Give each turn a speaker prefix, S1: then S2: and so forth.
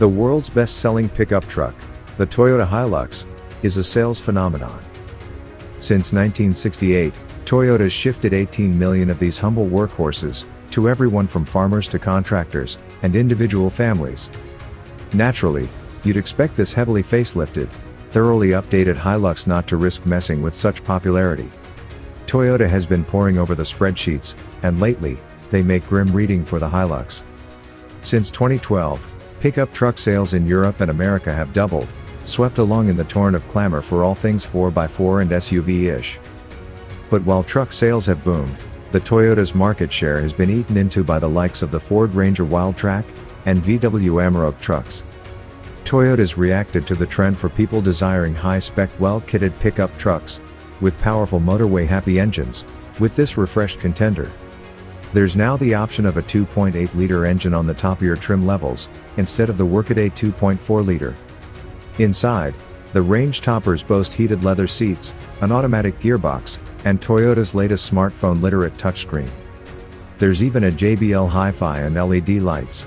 S1: The world's best-selling pickup truck, the Toyota Hilux, is a sales phenomenon. Since 1968, Toyota's shifted 18 million of these humble workhorses to everyone from farmers to contractors and individual families. Naturally, you'd expect this heavily facelifted, thoroughly updated Hilux not to risk messing with such popularity. Toyota has been poring over the spreadsheets, and lately, they make grim reading for the Hilux. Since 2012, pickup truck sales in Europe and America have doubled, swept along in the torrent of clamor for all things 4x4 and SUV-ish. But while truck sales have boomed, the Toyota's market share has been eaten into by the likes of the Ford Ranger Wildtrak and VW Amarok trucks. Toyota's reacted to the trend for people desiring high-spec well-kitted pickup trucks with powerful motorway-happy engines with this refreshed contender. There's now the option of a 2.8-liter engine on the top-tier trim levels, instead of the workaday 2.4-liter. Inside, the range toppers boast heated leather seats, an automatic gearbox, and Toyota's latest smartphone-literate touchscreen. There's even a JBL Hi-Fi and LED lights.